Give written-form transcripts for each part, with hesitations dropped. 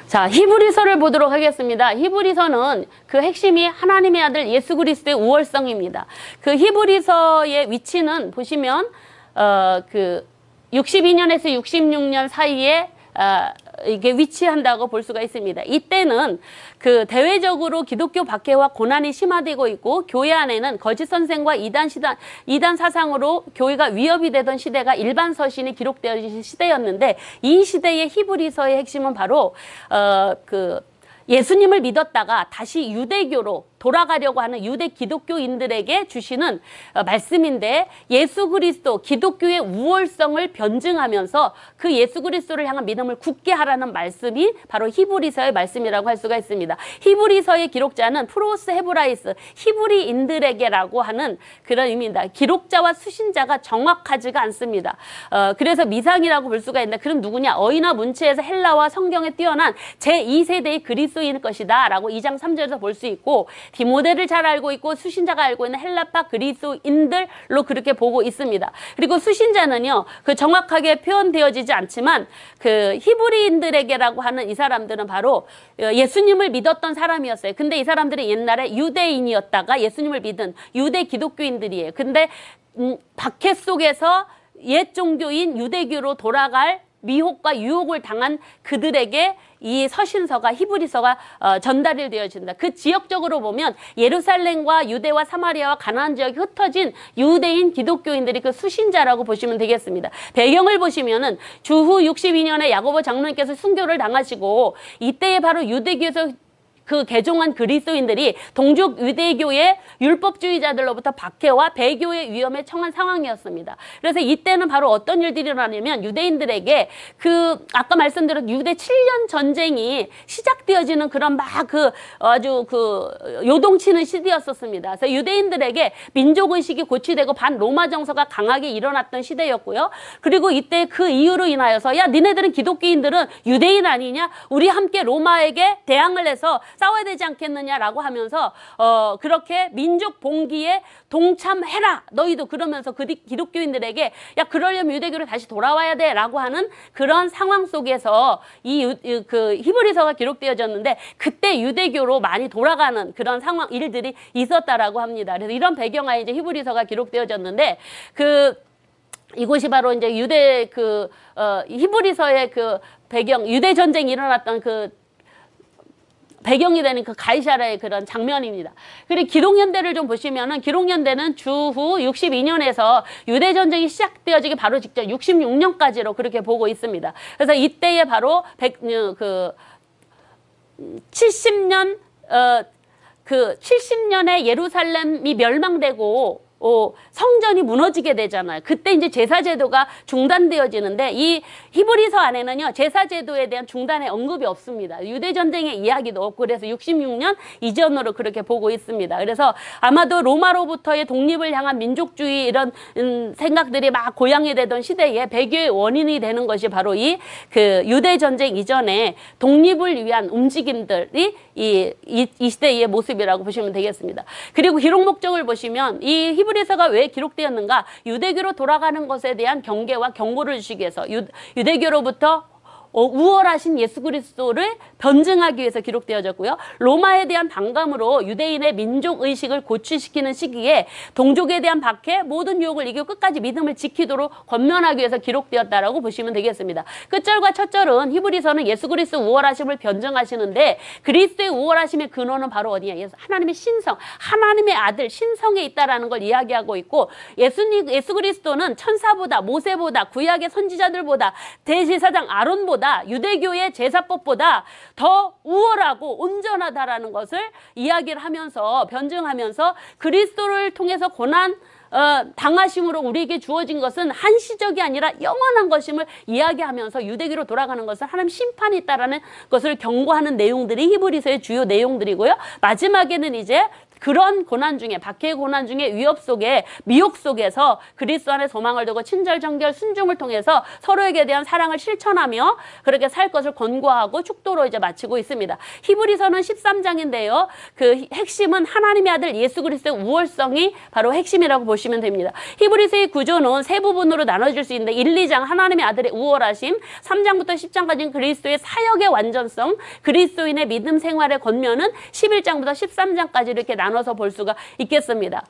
자, 히브리서를 보도록 하겠습니다. 히브리서는 그 핵심이 하나님의 아들 예수 그리스도의 우월성입니다. 그 히브리서의 위치는 보시면 그 62년에서 66년 사이에 이게 위치한다고 볼 수가 있습니다. 이때는 그 대외적으로 기독교 박해와 고난이 심화되고 있고 교회 안에는 거짓 선생과 이단 사상으로 교회가 위협이 되던 시대가 일반 서신이 기록되어진 시대였는데, 이 시대의 히브리서의 핵심은 바로 그 예수님을 믿었다가 다시 유대교로 돌아가려고 하는 유대 기독교인들에게 주시는 말씀인데, 예수 그리스도 기독교의 우월성을 변증하면서 그 예수 그리스도를 향한 믿음을 굳게 하라는 말씀이 바로 히브리서의 말씀이라고 할 수가 있습니다. 히브리서의 기록자는 프로스 헤브라이스, 히브리인들에게라고 하는 그런 의미입니다. 기록자와 수신자가 정확하지가 않습니다. 그래서 미상이라고 볼 수가 있는데, 그럼 누구냐? 어휘나 문체에서 헬라와 성경에 뛰어난 제2세대의 그리스도인일 것이다 라고 2장 3절에서 볼 수 있고, 디모데를 잘 알고 있고 수신자가 알고 있는 헬라파 그리스도인들로 그렇게 보고 있습니다. 그리고 수신자는요, 그 정확하게 표현되어지지 않지만 그 히브리인들에게라고 하는 이 사람들은 바로 예수님을 믿었던 사람이었어요. 근데 이 사람들은 옛날에 유대인이었다가 예수님을 믿은 유대 기독교인들이에요. 근데 박해 속에서 옛 종교인 유대교로 돌아갈 미혹과 유혹을 당한 그들에게 이 서신서가, 히브리서가 전달이 되어진다. 그 지역적으로 보면 예루살렘과 유대와 사마리아와 가나안 지역이 흩어진 유대인 기독교인들이 그 수신자라고 보시면 되겠습니다. 배경을 보시면은 주후 62년에 야고보 장로님께서 순교를 당하시고, 이때에 바로 유대교에서 그 개종한 그리스도인들이 동족 유대교의 율법주의자들로부터 박해와 배교의 위험에 처한 상황이었습니다. 그래서 이때는 바로 어떤 일들이 일어나냐면, 유대인들에게 그 아까 말씀드린 유대 7년 전쟁이 시작되어지는 그런 막 그 아주 그 요동치는 시대였었습니다. 그래서 유대인들에게 민족의식이 고취되고 반로마 정서가 강하게 일어났던 시대였고요. 그리고 이때 그 이유로 인하여서, 야, 니네들은 기독교인들은 유대인 아니냐? 우리 함께 로마에게 대항을 해서 싸워야 되지 않겠느냐라고 하면서 그렇게 민족 봉기에 동참해라 너희도, 그러면서 그 기독교인들에게 야, 그러려면 유대교로 다시 돌아와야 돼 라고 하는 그런 상황 속에서 그 히브리서가 기록되어졌는데, 그때 유대교로 많이 돌아가는 그런 상황 일들이 있었다라고 합니다. 그래서 이런 배경하에 이제 히브리서가 기록되어졌는데, 이곳이 바로 이제 유대 히브리서의 그 배경, 유대 전쟁이 일어났던 그 배경이 되는 그 가이사라의 그런 장면입니다. 그리고 기록연대를 좀 보시면은, 기록연대는 주후 62년에서 유대전쟁이 시작되어지기 바로 직전 66년까지로 그렇게 보고 있습니다. 그래서 이때에 바로 70년, 70년에 예루살렘이 멸망되고 성전이 무너지게 되잖아요. 그때 이제 제사제도가 중단되어지는데, 이 히브리서 안에는요, 제사제도에 대한 중단의 언급이 없습니다. 유대전쟁의 이야기도 없고, 그래서 66년 이전으로 그렇게 보고 있습니다. 그래서 아마도 로마로부터의 독립을 향한 민족주의 이런 생각들이 막 고양이 되던 시대에 배교의 원인이 되는 것이 바로 이 유대전쟁 이전에 독립을 위한 움직임들이 이 시대의 모습이라고 보시면 되겠습니다. 그리고 기록 목적을 보시면, 이 히브리서가 왜 기록되었는가? 유대교로 돌아가는 것에 대한 경계와 경고를 주시기 위해서, 유대교로부터 우월하신 예수 그리스도를 변증하기 위해서 기록되어졌고요. 로마에 대한 반감으로 유대인의 민족의식을 고취시키는 시기에 동족에 대한 박해, 모든 유혹을 이기고 끝까지 믿음을 지키도록 권면하기 위해서 기록되었다라고 보시면 되겠습니다. 끝절과 첫절은 히브리서는 예수 그리스도 우월하심을 변증하시는데, 그리스도의 우월하심의 근원은 바로 어디냐? 하나님의 신성, 하나님의 아들 신성에 있다라는 걸 이야기하고 있고, 예수 그리스도는 천사보다, 모세보다, 구약의 선지자들보다, 대제사장 아론보다, 유대교의 제사법보다 더 우월하고 온전하다라는 것을 이야기를 하면서, 변증하면서, 그리스도를 통해서 고난 당하심으로 우리에게 주어진 것은 한시적이 아니라 영원한 것임을 이야기하면서, 유대교로 돌아가는 것은 하나님 심판이 있다라는 것을 경고하는 내용들이 히브리서의 주요 내용들이고요. 마지막에는 이제 그런 고난 중에, 박해의 고난 중에 위협 속에, 미혹 속에서 그리스도 안에 소망을 두고 친절, 정결, 순종을 통해서 서로에게 대한 사랑을 실천하며 그렇게 살 것을 권고하고 축도로 이제 마치고 있습니다. 히브리서는 13장인데요. 그 핵심은 하나님의 아들 예수 그리스도의 우월성이 바로 핵심이라고 보시면 됩니다. 히브리서의 구조는 세 부분으로 나눠질 수 있는데 1, 2장 하나님의 아들의 우월하심, 3장부터 10장까지는 그리스도의 사역의 완전성, 그리스도인의 믿음 생활의 권면은 11장부터 13장까지 이렇게 나눠서 볼 수가 있겠습니다.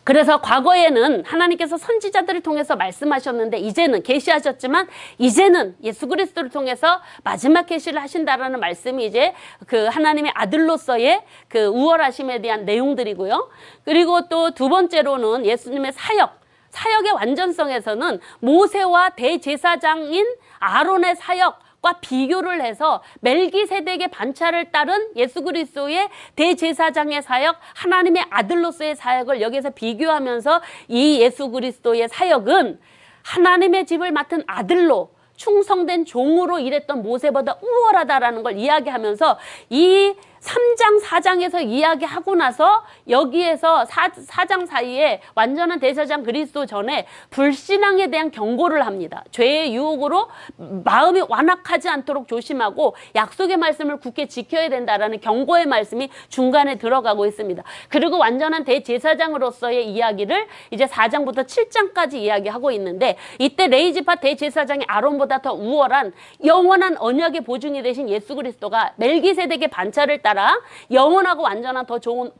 그래서 과거에는 하나님께서 선지자들을 통해서 말씀하셨는데 이제는 계시하셨지만 이제는 예수 그리스도를 통해서 마지막 계시를 하신다라는 말씀이 이제 그 하나님의 아들로서의 그 우월하심에 대한 내용들이고요. 그리고 또 두 번째로는 예수님의 사역의 완전성에서는 모세와 대제사장인 아론의 사역과 비교를 해서 멜기세덱의 반차를 따른 예수 그리스도의 대제사장의 사역, 하나님의 아들로서의 사역을 여기서 비교하면서 이 예수 그리스도의 사역은 하나님의 집을 맡은 아들로 충성된 종으로 일했던 모세보다 우월하다라는 걸 이야기하면서 이 3장, 4장에서 이야기하고 나서 여기에서 4장 사이에 완전한 대제사장 그리스도 전에 불신앙에 대한 경고를 합니다. 죄의 유혹으로 마음이 완악하지 않도록 조심하고 약속의 말씀을 굳게 지켜야 된다라는 경고의 말씀이 중간에 들어가고 있습니다. 그리고 완전한 대제사장으로서의 이야기를 이제 4장부터 7장까지 이야기하고 있는데 이때 레위지파 대제사장이 아론보다 더 우월한 영원한 언약의 보증이 되신 예수 그리스도가 멜기세덱의 반차를 따라 영원하고 완전한 더 좋은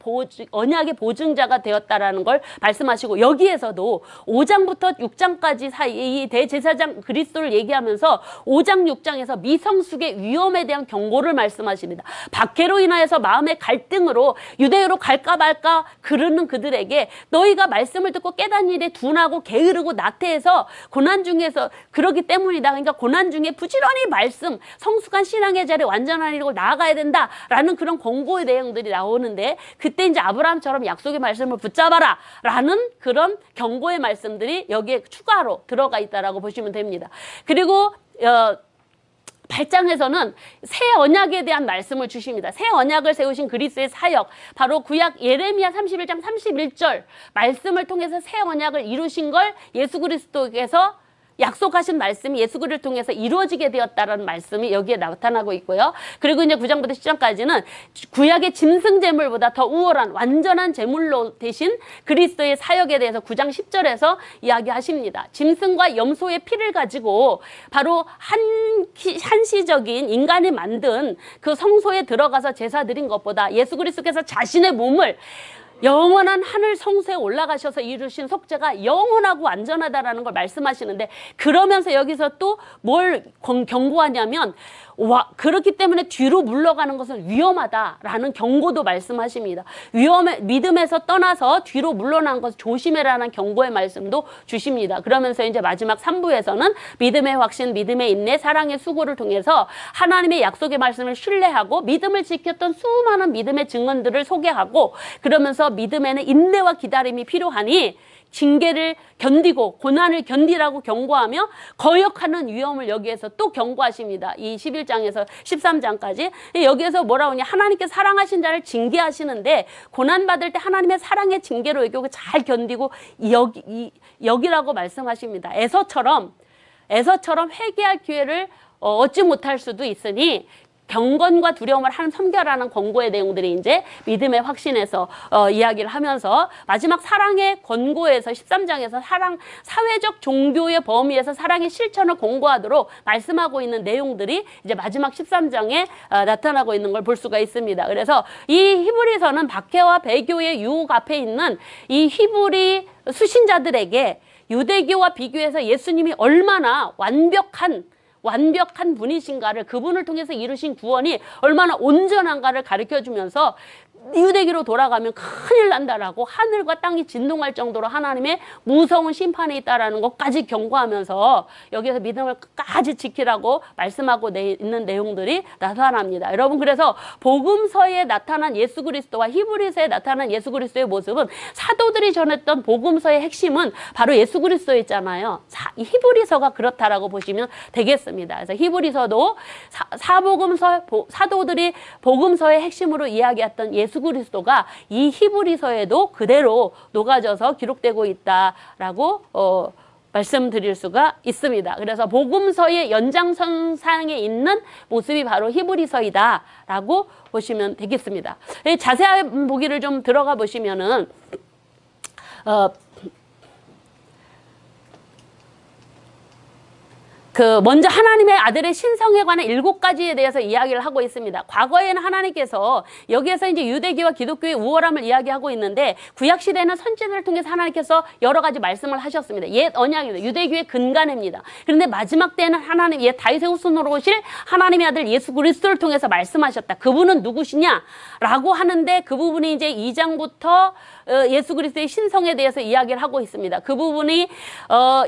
언약의 보증자가 되었다라는 걸 말씀하시고 여기에서도 5장부터 6장까지 사이 이 대제사장 그리스도를 얘기하면서 5장 6장에서 미성숙의 위험에 대한 경고를 말씀하십니다. 박해로 인하여서 마음의 갈등으로 유대교로 갈까 말까 그러는 그들에게 너희가 말씀을 듣고 깨닫는 일에 둔하고 게으르고 나태해서 고난 중에서 그러기 때문이다. 그러니까 고난 중에 부지런히 말씀 성숙한 신앙의 자리에 완전한 일을 나아가야 된다라는 그런 권고의 내용들이 나오는데 그때 이제 아브라함처럼 약속의 말씀을 붙잡아라 라는 그런 경고의 말씀들이 여기에 추가로 들어가 있다라고 보시면 됩니다. 그리고 8장에서는 새 언약에 대한 말씀을 주십니다. 새 언약을 세우신 그리스도의 사역, 바로 구약 예레미야 31장 31절 말씀을 통해서 새 언약을 이루신 걸 예수 그리스도께서 약속하신 말씀이 예수 그리스도를 통해서 이루어지게 되었다라는 말씀이 여기에 나타나고 있고요. 그리고 이제 9장부터 10장까지는 구약의 짐승 제물보다 더 우월한 완전한 제물로 대신 그리스도의 사역에 대해서 9장 10절에서 이야기하십니다. 짐승과 염소의 피를 가지고 바로 한시적인 인간이 만든 그 성소에 들어가서 제사 드린 것보다 예수 그리스도께서 자신의 몸을 영원한 하늘 성소에 올라가셔서 이루신 속죄가 영원하고 안전하다라는 걸 말씀하시는데 그러면서 여기서 또 뭘 경고하냐면 그렇기 때문에 뒤로 물러가는 것은 위험하다라는 경고도 말씀하십니다. 믿음에서 떠나서 뒤로 물러나는 것을 조심해라는 경고의 말씀도 주십니다. 그러면서 이제 마지막 3부에서는 믿음의 확신, 믿음의 인내, 사랑의 수고를 통해서 하나님의 약속의 말씀을 신뢰하고 믿음을 지켰던 수많은 믿음의 증언들을 소개하고 그러면서 믿음에는 인내와 기다림이 필요하니 징계를 견디고 고난을 견디라고 경고하며 거역하는 위험을 여기에서 또 경고하십니다. 이 11장에서 13장까지 여기에서 뭐라고 하냐 하나님께서 사랑하신 자를 징계하시는데 고난받을 때 하나님의 사랑의 징계로 여기고 잘 견디고 여기라고 말씀하십니다. 에서처럼 회개할 기회를 얻지 못할 수도 있으니 경건과 두려움을 하는 섬겨라는 권고의 내용들이 이제 믿음의 확신에서 이야기를 하면서 마지막 사랑의 권고에서 13장에서 사회적 종교의 범위에서 사랑의 실천을 권고하도록 말씀하고 있는 내용들이 이제 마지막 13장에 나타나고 있는 걸 볼 수가 있습니다. 그래서 이 히브리서는 박해와 배교의 유혹 앞에 있는 이 히브리 수신자들에게 유대교와 비교해서 예수님이 얼마나 완벽한 분이신가를 그분을 통해서 이루신 구원이 얼마나 온전한가를 가르쳐주면서 유대교로 돌아가면 큰일 난다라고 하늘과 땅이 진동할 정도로 하나님의 무서운 심판이 있다라는 것까지 경고하면서 여기서 믿음을 끝까지 지키라고 말씀하고 있는 내용들이 나타납니다. 여러분 그래서 복음서에 나타난 예수 그리스도와 히브리서에 나타난 예수 그리스도의 모습은 사도들이 전했던 복음서의 핵심은 바로 예수 그리스도였잖아요. 이 히브리서가 그렇다라고 보시면 되겠습니다. 있습니다. 그래서 히브리서도 사복음서 사도들이 복음서의 핵심으로 이야기했던 예수 그리스도가 이 히브리서에도 그대로 녹아져서 기록되고 있다라고 말씀드릴 수가 있습니다. 그래서 복음서의 연장선상에 있는 모습이 바로 히브리서이다라고 보시면 되겠습니다. 자세한 보기를 좀 들어가 보시면은 먼저 하나님의 아들의 신성에 관한 7가지에 대해서 이야기를 하고 있습니다. 과거에는 하나님께서 여기에서 이제 유대교와 기독교의 우월함을 이야기하고 있는데 구약시대에는 선지자를 통해서 하나님께서 여러 가지 말씀을 하셨습니다. 옛 언약입니다. 유대교의 근간입니다. 그런데 마지막 때는 하나님, 옛 다윗의 후손으로 오실 하나님의 아들 예수 그리스도를 통해서 말씀하셨다. 그분은 누구시냐? 라고 하는데 그 부분이 이제 2장부터 예수 그리스도의 신성에 대해서 이야기를 하고 있습니다. 그 부분이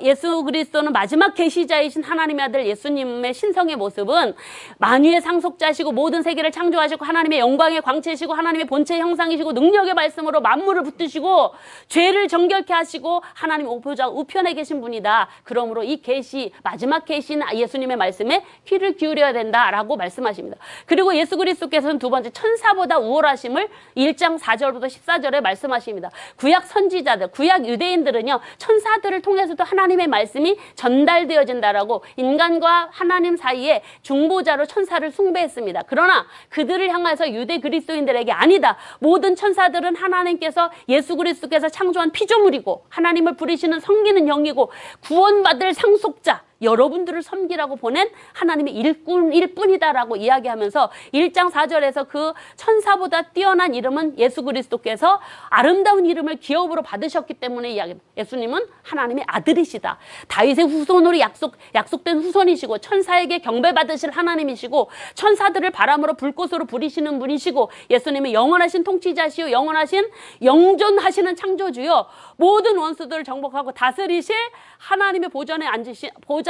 예수 그리스도는 마지막 계시자이신 하나님의 아들 예수님의 신성의 모습은 만유의 상속자시고 모든 세계를 창조하시고 하나님의 영광의 광채시고 하나님의 본체 형상이시고 능력의 말씀으로 만물을 붙드시고 죄를 정결케 하시고 하나님 보좌 우편에 계신 분이다. 그러므로 이 계시, 마지막 계시는 예수님의 말씀에 귀를 기울여야 된다라고 말씀하십니다. 그리고 예수 그리스도께서는 두 번째 천사보다 우월하심을 1장 4절부터 14절에 말씀하십니다. 구약 선지자들, 구약 유대인들은요, 천사들을 통해서도 하나님의 말씀이 전달되어진다라고 인간과 하나님 사이에 중보자로 천사를 숭배했습니다. 그러나 그들을 향해서 유대 그리스도인들에게 아니다. 모든 천사들은 하나님께서 예수 그리스도께서 창조한 피조물이고 하나님을 부리시는 섬기는 영이고 구원받을 상속자, 여러분들을 섬기라고 보낸 하나님의 일꾼일 뿐이다라고 이야기하면서 1장 4절에서 그 천사보다 뛰어난 이름은 예수 그리스도께서 아름다운 이름을 기업으로 받으셨기 때문에 이야기합니다. 예수님은 하나님의 아들이시다. 다윗의 후손으로 약속된 후손이시고 천사에게 경배받으실 하나님이시고 천사들을 바람으로 불꽃으로 부리시는 분이시고 예수님은 영원하신 통치자시요 영원하신 영존하시는 창조주요 모든 원수들을 정복하고 다스리실 하나님의 보좌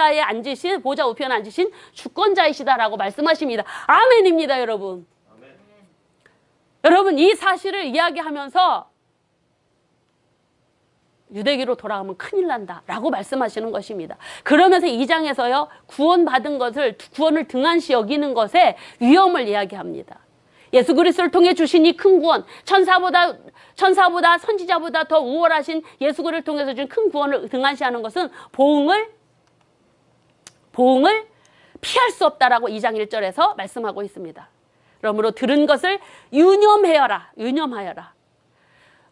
우편에 앉으신 주권자이시다라고 말씀하십니다. 아멘입니다, 여러분. 아멘. 여러분, 이 사실을 이야기하면서 유대기로 돌아가면 큰일 난다라고 말씀하시는 것입니다. 그러면서 2장에서요, 구원받은 것을, 구원을 등한시 여기는 것의 위험을 이야기합니다. 예수 그리스도를 통해 주신 이 큰 구원, 천사보다 선지자보다 더 우월하신 예수 그리스도를 통해서 준 큰 구원을 등한시하는 것은 보응을 피할 수 없다라고 2장 1절에서 말씀하고 있습니다. 그러므로 들은 것을 유념하여라.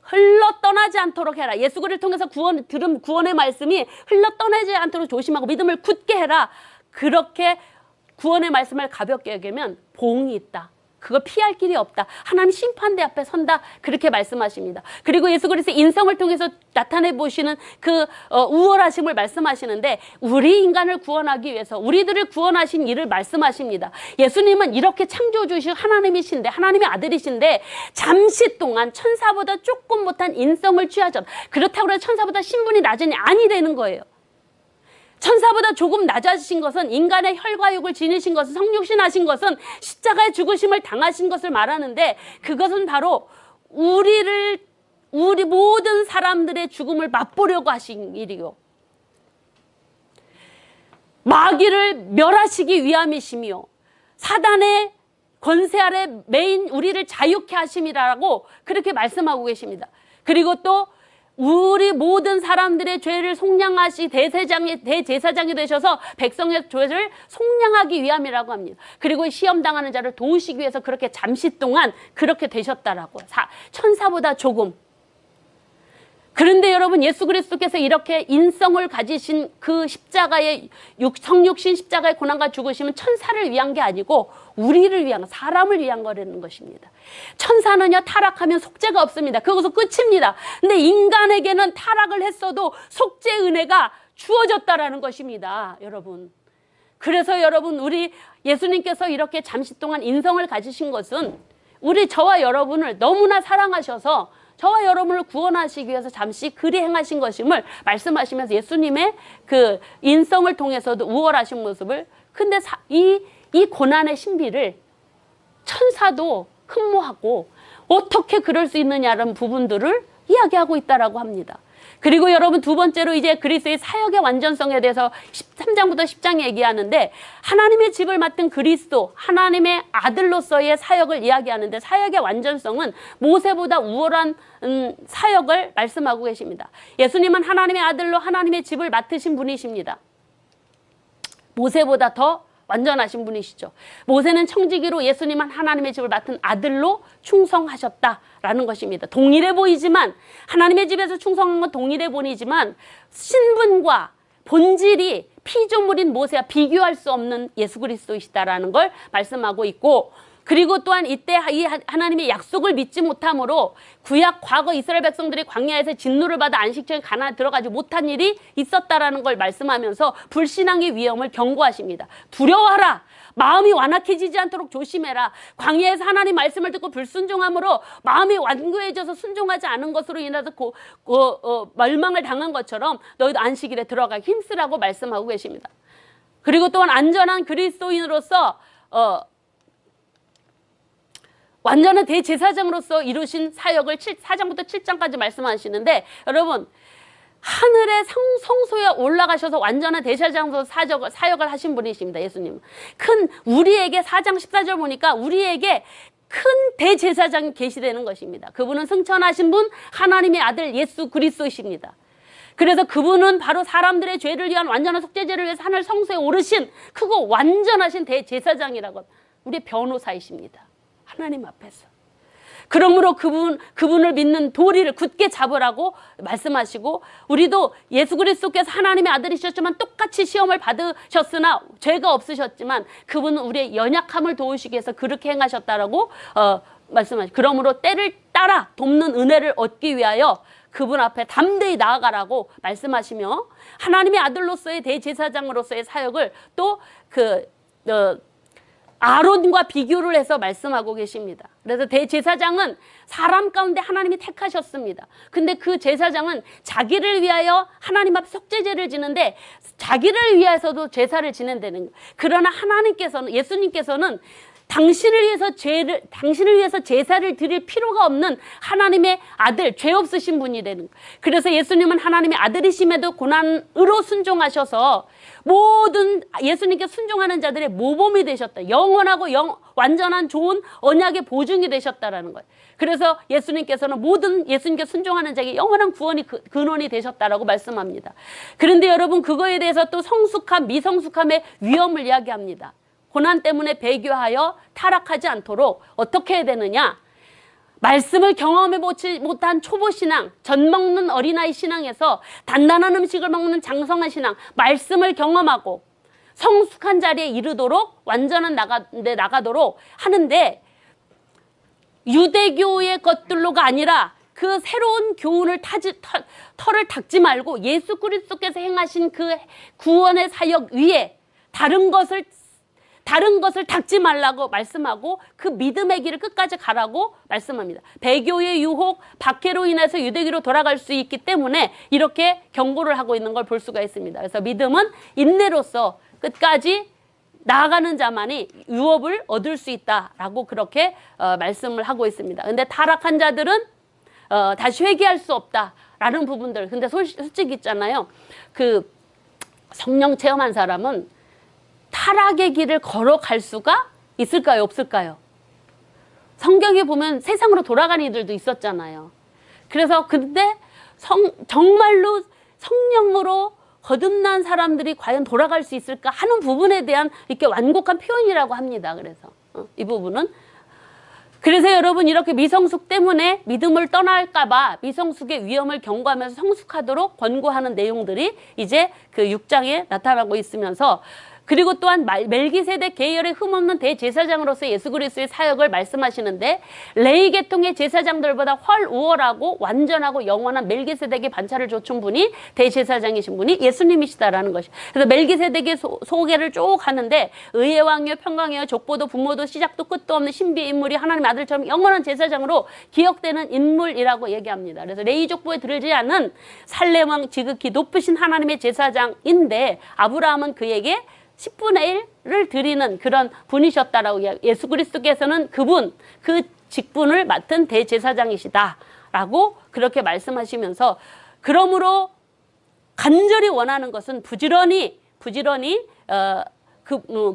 흘러떠나지 않도록 해라. 예수 그리스도를 통해서 들은 구원의 말씀이 흘러떠나지 않도록 조심하고 믿음을 굳게 해라. 그렇게 구원의 말씀을 가볍게 여기면 보응이 있다. 그거 피할 길이 없다. 하나님 심판대 앞에 선다. 그렇게 말씀하십니다. 그리고 예수 그리스도의 인성을 통해서 나타내 보시는 그 우월하심을 말씀하시는데 우리 인간을 구원하기 위해서 우리들을 구원하신 일을 말씀하십니다. 예수님은 이렇게 창조주이신 하나님이신데 하나님의 아들이신데 잠시 동안 천사보다 조금 못한 인성을 취하셨다. 그렇다고 해서 천사보다 신분이 낮으니 아니 되는 거예요. 천사보다 조금 낮아지신 것은 인간의 혈과육을 지니신 것은 성육신하신 것은 십자가의 죽으심을 당하신 것을 말하는데 그것은 바로 우리 모든 사람들의 죽음을 맛보려고 하신 일이요. 마귀를 멸하시기 위함이시며 사단의 권세 아래 매인 우리를 자유케 하심이라고 그렇게 말씀하고 계십니다. 그리고 또 우리 모든 사람들의 죄를 대제사장이 되셔서 백성의 죄를 속량하기 위함이라고 합니다. 그리고 시험당하는 자를 도우시기 위해서 그렇게 잠시 동안 그렇게 되셨다라고. 천사보다 조금. 그런데 여러분 예수 그리스도께서 이렇게 인성을 가지신 그 십자가의 성육신 십자가의 고난과 죽으심은 천사를 위한 게 아니고 우리를 위한 사람을 위한 거라는 것입니다. 천사는요 타락하면 속죄가 없습니다. 그것은 끝입니다. 근데 인간에게는 타락을 했어도 속죄 은혜가 주어졌다라는 것입니다. 여러분. 그래서 여러분 우리 예수님께서 이렇게 잠시 동안 인성을 가지신 것은 저와 여러분을 너무나 사랑하셔서 저와 여러분을 구원하시기 위해서 잠시 그리 행하신 것임을 말씀하시면서 예수님의 그 인성을 통해서도 우월하신 모습을 근데 이 고난의 신비를 천사도 흠모하고 어떻게 그럴 수 있느냐는 부분들을 이야기하고 있다라고 합니다. 그리고 여러분 두 번째로 이제 그리스도의 사역의 완전성에 대해서 3장부터 10장 얘기하는데, 하나님의 집을 맡은 그리스도, 하나님의 아들로서의 사역을 이야기하는데, 사역의 완전성은 모세보다 우월한 사역을 말씀하고 계십니다. 예수님은 하나님의 아들로 하나님의 집을 맡으신 분이십니다. 모세보다 더 완전하신 분이시죠. 모세는 청지기로, 예수님은 하나님의 집을 맡은 아들로 충성하셨다라는 것입니다. 동일해 보이지만, 하나님의 집에서 충성한 건 동일해 보이지만 신분과 본질이 피조물인 모세와 비교할 수 없는 예수 그리스도이시다라는 걸 말씀하고 있고, 그리고 또한 이때 이 하나님의 약속을 믿지 못함으로 구약 과거 이스라엘 백성들이 광야에서 진노를 받아 안식처에 가나안에 들어가지 못한 일이 있었다라는 걸 말씀하면서 불신앙의 위험을 경고하십니다. 두려워하라. 마음이 완악해지지 않도록 조심해라. 광야에서 하나님 말씀을 듣고 불순종함으로 마음이 완고해져서 순종하지 않은 것으로 인해서 멸망을 당한 것처럼 너희도 안식일에 들어가기 힘쓰라고 말씀하고 계십니다. 그리고 또한 안전한 그리스도인으로서 완전한 대제사장으로서 이루신 사역을 4장부터 7장까지 말씀하시는데, 여러분 하늘의 성소에 올라가셔서 완전한 대제사장으로서 사역을 하신 분이십니다. 예수님. 우리에게 4장 14절 보니까 우리에게 큰 대제사장이 계시되는 것입니다. 그분은 승천하신 분, 하나님의 아들 예수 그리스도이십니다. 그래서 그분은 바로 사람들의 죄를 위한 완전한 속죄제를 위해서 하늘 성소에 오르신 크고 완전하신 대제사장이라고, 우리의 변호사이십니다. 하나님 앞에서. 그러므로 그분을 믿는 도리를 굳게 잡으라고 말씀하시고, 우리도 예수 그리스도께서 하나님의 아들이셨지만 똑같이 시험을 받으셨으나 죄가 없으셨지만 그분은 우리의 연약함을 도우시기 위해서 그렇게 행하셨다라고 말씀하시고, 그러므로 때를 따라 돕는 은혜를 얻기 위하여 그분 앞에 담대히 나아가라고 말씀하시며, 하나님의 아들로서의 대제사장으로서의 사역을 또 아론과 비교를 해서 말씀하고 계십니다. 그래서 대제사장은 사람 가운데 하나님이 택하셨습니다. 근데 그 제사장은 자기를 위하여 하나님 앞에 속죄제를 지는데 자기를 위해서도 제사를 지낸다는 거예요. 그러나 하나님께서는, 예수님께서는 당신을 위해서 제사를 드릴 필요가 없는 하나님의 아들, 죄 없으신 분이 되는 거예요. 그래서 예수님은 하나님의 아들이심에도 고난으로 순종하셔서 모든 예수님께 순종하는 자들의 모범이 되셨다. 영원하고 완전한 좋은 언약의 보증이 되셨다라는 거예요. 그래서 예수님께서는 모든 예수님께 순종하는 자에게 영원한 구원이 근원이 되셨다라고 말씀합니다. 그런데 여러분, 그거에 대해서 또 성숙함, 미성숙함의 위험을 이야기합니다. 고난 때문에 배교하여 타락하지 않도록 어떻게 해야 되느냐? 말씀을 경험해 보지 못한 초보신앙, 젖먹는 어린아이 신앙에서 단단한 음식을 먹는 장성한 신앙, 말씀을 경험하고 성숙한 자리에 이르도록 완전한 나가도록 하는데, 유대교의 것들로가 아니라 그 새로운 교훈을 털을 닦지 말고 예수 그리스도께서 행하신 그 구원의 사역 위에 다른 것을 닦지 말라고 말씀하고, 그 믿음의 길을 끝까지 가라고 말씀합니다. 배교의 유혹, 박해로 인해서 유대교로 돌아갈 수 있기 때문에 이렇게 경고를 하고 있는 걸 볼 수가 있습니다. 그래서 믿음은 인내로서 끝까지 나아가는 자만이 유업을 얻을 수 있다라고 그렇게 말씀을 하고 있습니다. 근데 타락한 자들은 다시 회개할 수 없다라는 부분들. 근데 솔직히 있잖아요. 그 성령 체험한 사람은 타락의 길을 걸어갈 수가 있을까요? 없을까요? 성경에 보면 세상으로 돌아가는 이들도 있었잖아요. 그래서 근데 정말로 성령으로 거듭난 사람들이 과연 돌아갈 수 있을까 하는 부분에 대한 이렇게 완곡한 표현이라고 합니다. 그래서 이 부분은. 그래서 여러분, 이렇게 미성숙 때문에 믿음을 떠날까봐 미성숙의 위험을 경고하면서 성숙하도록 권고하는 내용들이 이제 그 6장에 나타나고 있으면서, 그리고 또한 멜기세덱 계열의 흠없는 대제사장으로서 예수 그리스도의 사역을 말씀하시는데, 레위 계통의 제사장들보다 훨 우월하고 완전하고 영원한 멜기세덱의 반차를 갖춘 분이 대제사장이신 분이 예수님이시다라는 것이. 그래서 멜기세덱의 소개를 쭉 하는데, 의의 왕이요 평강이요 족보도 부모도 시작도 끝도 없는 신비의 인물이 하나님 아들처럼 영원한 제사장으로 기억되는 인물이라고 얘기합니다. 그래서 레위 족보에 들지 않은 살렘 왕 지극히 높으신 하나님의 제사장인데, 아브라함은 그에게 10분의 1을 드리는 그런 분이셨다라고, 예수 그리스도께서는 그 직분을 맡은 대제사장이시다라고 그렇게 말씀하시면서, 그러므로 간절히 원하는 것은 부지런히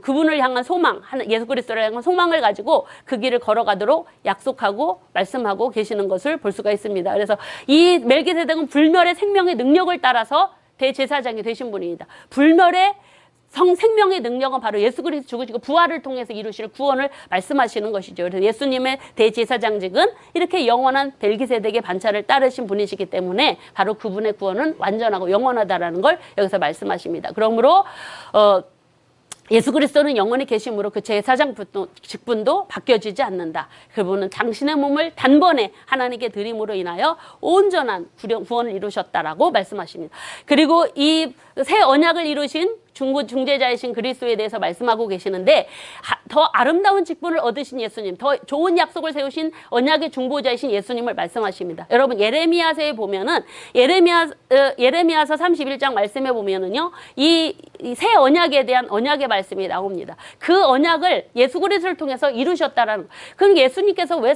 그분을 향한 소망, 예수 그리스도를 향한 소망을 가지고 그 길을 걸어가도록 약속하고 말씀하고 계시는 것을 볼 수가 있습니다. 그래서 이 멜기세덱은 불멸의 생명의 능력을 따라서 대제사장이 되신 분입니다. 불멸의 생명의 능력은 바로 예수 그리스도 죽으시고 부활을 통해서 이루실 구원을 말씀하시는 것이죠. 그래서 예수님의 대제사장직은 이렇게 영원한 멜기세덱의 반차를 따르신 분이시기 때문에 바로 그분의 구원은 완전하고 영원하다라는 걸 여기서 말씀하십니다. 그러므로 예수 그리스도는 영원히 계심으로 그 제사장 직분도 바뀌어지지 않는다. 그분은 당신의 몸을 단번에 하나님께 드림으로 인하여 온전한 구원을 이루셨다라고 말씀하십니다. 그리고 이 새 언약을 이루신 중재자이신 그리스도에 대해서 말씀하고 계시는데, 더 아름다운 직분을 얻으신 예수님, 더 좋은 약속을 세우신 언약의 중보자이신 예수님을 말씀하십니다. 여러분 예레미야서에 보면은 예레미야서 31장 말씀에 보면은요, 이 새 언약에 대한 언약의 말씀이 나옵니다. 그 언약을 예수 그리스도를 통해서 이루셨다라는. 그럼 예수님께서 왜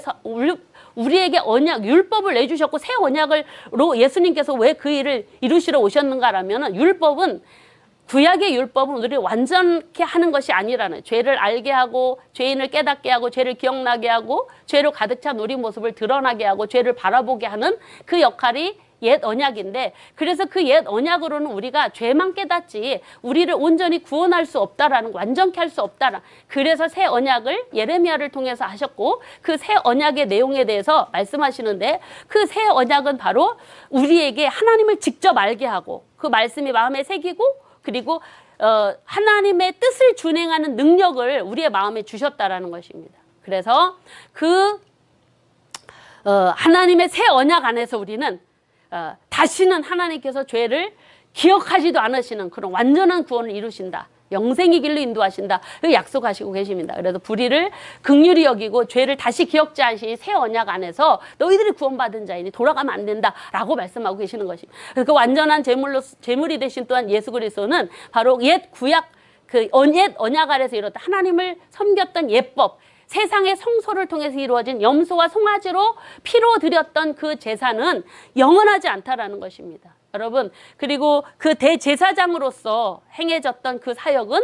우리에게 언약, 율법을 내주셨고 새 언약으로 예수님께서 왜 그 일을 이루시러 오셨는가라면은, 구약의 율법은 우리를 완전케 하는 것이 아니라는, 죄를 알게 하고 죄인을 깨닫게 하고 죄를 기억나게 하고 죄로 가득 찬 우리 모습을 드러나게 하고 죄를 바라보게 하는 그 역할이 옛 언약인데, 그래서 그 옛 언약으로는 우리가 죄만 깨닫지 우리를 온전히 구원할 수 없다라는, 완전케 할 수 없다라. 그래서 새 언약을 예레미야를 통해서 하셨고, 그 새 언약의 내용에 대해서 말씀하시는데, 그 새 언약은 바로 우리에게 하나님을 직접 알게 하고 그 말씀이 마음에 새기고, 그리고 하나님의 뜻을 준행하는 능력을 우리의 마음에 주셨다라는 것입니다. 그래서 하나님의 새 언약 안에서 우리는 다시는 하나님께서 죄를 기억하지도 않으시는 그런 완전한 구원을 이루신다. 영생의 길로 인도하신다. 약속하시고 계십니다. 그래서 불의를 긍휼히 여기고 죄를 다시 기억지 않으신 새 언약 안에서 너희들이 구원받은 자이니 돌아가면 안 된다라고 말씀하고 계시는 것입니다. 그 완전한 제물이 되신 또한 예수 그리스도는 바로 옛 구약 옛 언약 아래서 이뤘다 하나님을 섬겼던 예법, 세상의 성소를 통해서 이루어진 염소와 송아지로 피로 드렸던 그 제사는 영원하지 않다라는 것입니다. 여러분, 그리고 그 대제사장으로서 행해졌던 그 사역은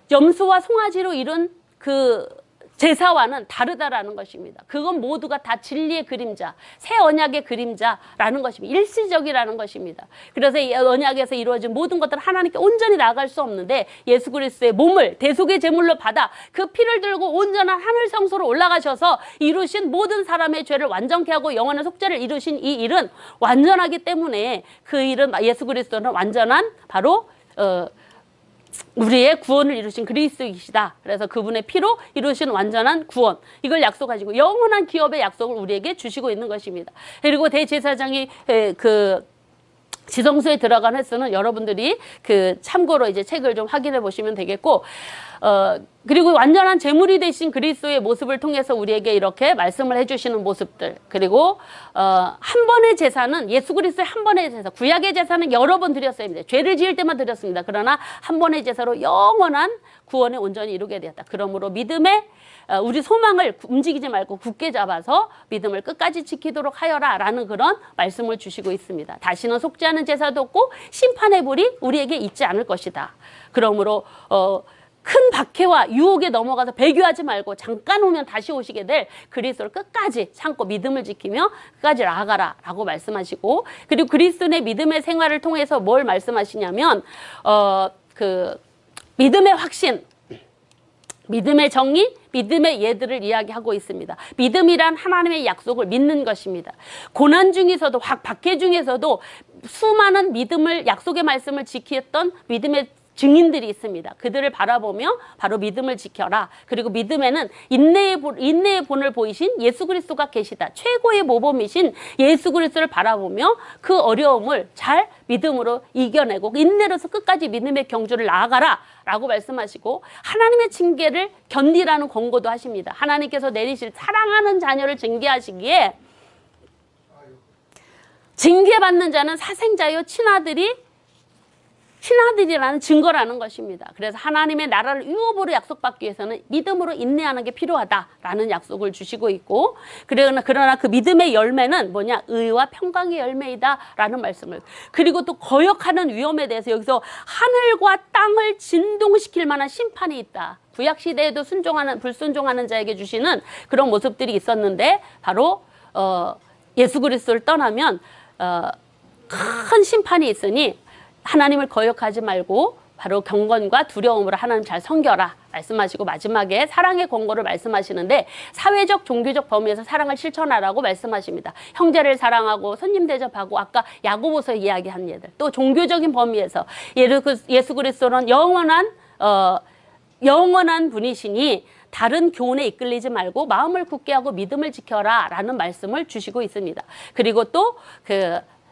염소와 송아지로 이룬 그 제사와는 다르다라는 것입니다. 그건 모두가 다 진리의 그림자, 새 언약의 그림자라는 것입니다. 일시적이라는 것입니다. 그래서 이 언약에서 이루어진 모든 것들은 하나님께 온전히 나아갈 수 없는데, 예수 그리스도의 몸을 대속의 제물로 받아 그 피를 들고 온전한 하늘 성소로 올라가셔서 이루신 모든 사람의 죄를 완전케 하고 영원한 속죄를 이루신 이 일은 완전하기 때문에, 그 일은 예수 그리스도는 완전한 바로 우리의 구원을 이루신 그리스도이시다. 그래서 그분의 피로 이루신 완전한 구원, 이걸 약속하시고 영원한 기업의 약속을 우리에게 주시고 있는 것입니다. 그리고 대제사장이 지성소에 들어간 횟수는 여러분들이 참고로 이제 책을 좀 확인해 보시면 되겠고, 그리고 완전한 제물이 되신 그리스도의 모습을 통해서 우리에게 이렇게 말씀을 해주시는 모습들, 그리고 한 번의 제사는 예수 그리스도의 한 번의 제사, 구약의 제사는 여러 번 드렸어야 합니다. 죄를 지을 때만 드렸습니다. 그러나 한 번의 제사로 영원한 구원을 온전히 이루게 되었다. 그러므로 믿음의 우리 소망을 움직이지 말고 굳게 잡아서 믿음을 끝까지 지키도록 하여라 라는 그런 말씀을 주시고 있습니다. 다시는 속죄하는 제사도 없고 심판의 불이 우리에게 있지 않을 것이다. 그러므로 큰 박해와 유혹에 넘어가서 배교하지 말고 잠깐 오면 다시 오시게 될 그리스도를 끝까지 참고 믿음을 지키며 끝까지 나아가라 라고 말씀하시고, 그리고 그리스도의 믿음의 생활을 통해서 뭘 말씀하시냐면 믿음의 확신, 믿음의 정의, 믿음의 예들을 이야기하고 있습니다. 믿음이란 하나님의 약속을 믿는 것입니다. 고난 중에서도, 박해 중에서도 수많은 믿음을, 약속의 말씀을 지켰던 믿음의 증인들이 있습니다. 그들을 바라보며 바로 믿음을 지켜라. 그리고 믿음에는 인내의 본을 보이신 예수 그리스도가 계시다. 최고의 모범이신 예수 그리스도를 바라보며 그 어려움을 잘 믿음으로 이겨내고 인내로서 끝까지 믿음의 경주를 나아가라 라고 말씀하시고, 하나님의 징계를 견디라는 권고도 하십니다. 하나님께서 내리실 사랑하는 자녀를 징계하시기에, 징계받는 자는 사생자요 친아들이 신하들이라는 증거라는 것입니다. 그래서 하나님의 나라를 유업으로 약속받기 위해서는 믿음으로 인내하는 게 필요하다라는 약속을 주시고 있고, 그러나 그 믿음의 열매는 뭐냐? 의와 평강의 열매이다라는 말씀을. 그리고 또 거역하는 위험에 대해서 여기서 하늘과 땅을 진동시킬 만한 심판이 있다. 구약 시대에도 불순종하는 자에게 주시는 그런 모습들이 있었는데, 바로 예수 그리스도를 떠나면 큰 심판이 있으니 하나님을 거역하지 말고 바로 경건과 두려움으로 하나님 잘 섬겨라 말씀하시고, 마지막에 사랑의 권고를 말씀하시는데, 사회적 종교적 범위에서 사랑을 실천하라고 말씀하십니다. 형제를 사랑하고 손님 대접하고, 아까 야고보서 이야기한 예들, 또 종교적인 범위에서 예수 그리스도는 영원한 분이시니 다른 교훈에 이끌리지 말고 마음을 굳게 하고 믿음을 지켜라 라는 말씀을 주시고 있습니다. 그리고 또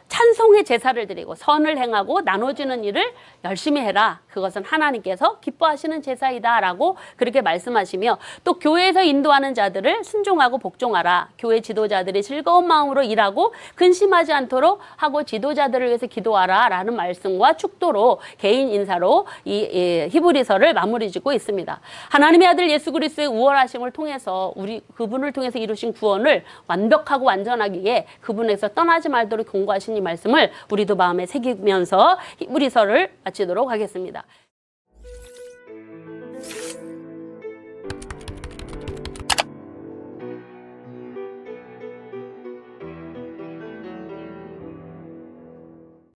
찬송의 제사를 드리고 선을 행하고 나눠주는 일을 열심히 해라. 그것은 하나님께서 기뻐하시는 제사이다라고 그렇게 말씀하시며, 또 교회에서 인도하는 자들을 순종하고 복종하라. 교회 지도자들이 즐거운 마음으로 일하고 근심하지 않도록 하고 지도자들을 위해서 기도하라 라는 말씀과 축도로 개인 인사로 이 히브리서를 마무리 짓고 있습니다. 하나님의 아들 예수 그리스도의 우월하심을 통해서 그분을 통해서 이루신 구원을 완벽하고 완전하기에 그분에서 떠나지 말도록 공고하신 이 말씀을 우리도 마음에 새기면서 히브리서를 마치도록 하겠습니다.